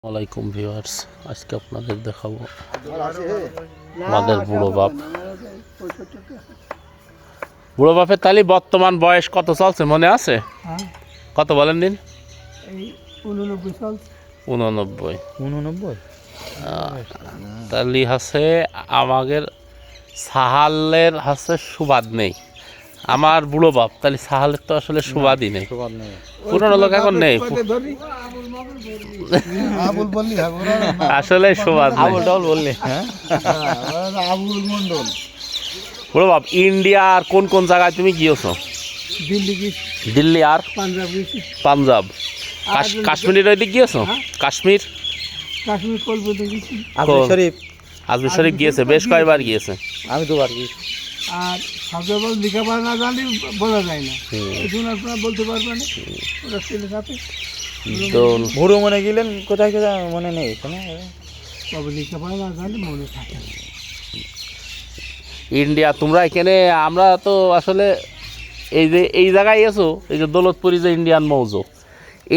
ওয়ালাইকুম ভিউয়ার্স, আজকে আপনাদের দেখাবো আমাদের বুড়ো বাপ। বুড়ো বাপের তালি বর্তমান বয়স কত চলছে মনে আছে? কত বলেন দিন? 89 তালি হাসে আমাদের সাহালের হাসে সুবাদ নেই। আমার বুড়ো বাপ তাহলে সাহালের তো আসলে সুবাদই নেই, পুরনো লোক এখন নেই, আসলে সুবাদ বললে। বুড়ো বাপ, ইন্ডিয়া আর কোন কোন জায়গায় তুমি গিয়েছো? দিল্লি আর পাঞ্জাব, কাশ্মীরের ওই দিক গিয়েছো? কাশ্মীর, আজমির শরীফ গিয়েছে, বেশ কয়বার গিয়েছে? আমি দুবার গিয়েছি। আর শব্দ লেখাপড়া না জানি বলা যায় না, এখন আপনারা বলতে পারবেন ওরা ছেলে সাথে ভোরও মনে গেলেন কোথায় কোথায় মনে নেই, তবে লেখাপড়া না জানি মনে থাকে। ইন্ডিয়া তোমরা এখানে, আমরা তো আসলে এই যে এই জায়গায় এসো, এই যে দৌলতপুরি যে ইন্ডিয়ান মৌজো,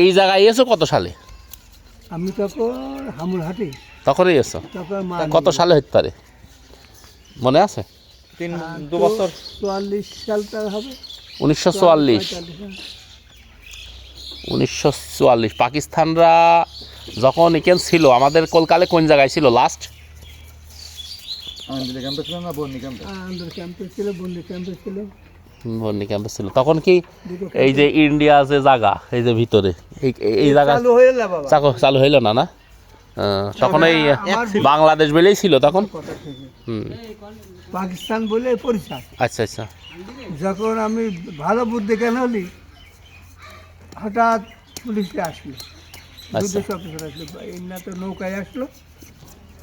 এই জায়গায় এসো কত সালে? আমি তখন হামুরহাটি তখনই এসো। কত সালে হতে পারে মনে আছে? 2 বছর, 44 সালটা হবে। 1944 পাকিস্তানরা যখন এখানে ছিল, আমাদের কলকালে কোন জায়গায় ছিল লাস্ট? বন্দি ক্যাম্পে ছিল। তখন কি এই যে ইন্ডিয়া যে জায়গা, এই যে ভিতরে এই জায়গা চালু হইল না? না, তখন এই বাংলাদেশ বলেই ছিল তখন। পাকিস্তান বলে পরিচয়। আচ্ছা আচ্ছা। যখন আমি ভালো বুদ্ধি কেন হলি, হঠাৎ পুলিশে আসলো, ইন্ডিয়া তো নৌকায় আসলো,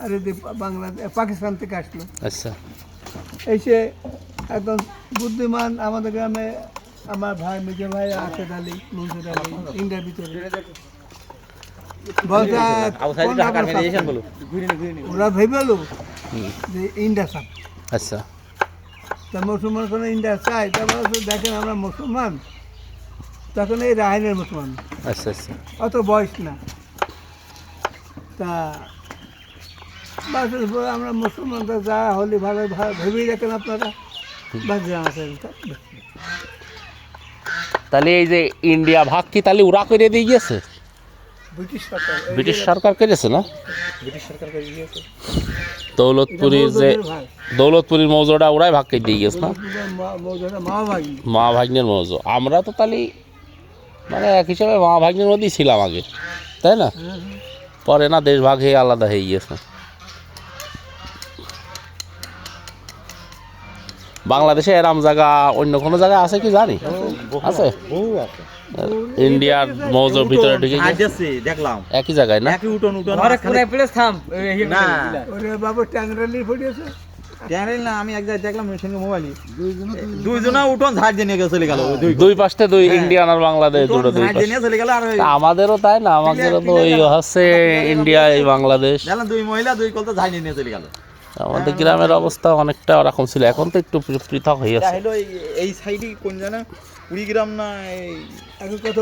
আর এদিকে বাংলাদেশ পাকিস্তান থেকে আসলো। আচ্ছা। এসে একদম বুদ্ধিমান আমাদের গ্রামে আমার ভাই, মেজো ভাই আশেদ আলী, মনসুর আলী, ইন্ডিয়ার ভিতরে ওরা ভেবেলো যে ইন্ডিয়া চাপ। আচ্ছা। তা মুসলমান কোনো ইন্ডিয়া চাই, তারপর দেখেন আমরা মুসলমান, তখন এই রাহিনের মুসলমান। আচ্ছা আচ্ছা। অত বয়স না, তা বাস আমরা মুসলমান, তো যা হলে ভালো ভেবেই দেখেন আপনারা। বাস তাহলে এই যে ইন্ডিয়া ভাগ কি তাহলে ওরা করে দিয়ে গিয়েছে? ব্রিটিশ সরকার করেছে না? ব্রিটিশ সরকার করে দিয়েছে। দৌলতপুরের মৌজাটা ওরাই ভাগ করে দিয়ে গেছে না? মা ভাগ্নের মৌজো। আমরা তো তাহলে মানে এক হিসাবে মা ভাগ্নের মধ্যেই ছিলাম আগে, তাই না? পরে না দেশ ভাগ হয়ে আলাদা হয়ে গিয়েছে। বাংলাদেশে এরম জায়গা অন্য কোনো জায়গায় আছে কি জানি? আছে ইন্ডিয়ার মৌজোর ভিতরে ঢুকে দেখলাম একই জায়গায় না? আমি এক জায়গায় দেখলাম দুইজনা উঠোন ঝাড় দিয়ে নিয়ে চলে গেল, দুই পাশে দুই ইন্ডিয়ান আর বাংলাদেশ দুটো দুই চলে গেল। আর আমাদেরও তাই না, আমাদেরও তো ওই হচ্ছে ইন্ডিয়া এই বাংলাদেশ। দুই মহিলা দুই কলতা ঝাড় নিয়ে চলে গেল। আমাদের গ্রামের অবস্থা অনেকটা ওরকম ছিল, এখন তো একটু পৃথক হয়ে গেছে। এই সাইডে কোন জানা কুড়িগ্রাম না, এই কত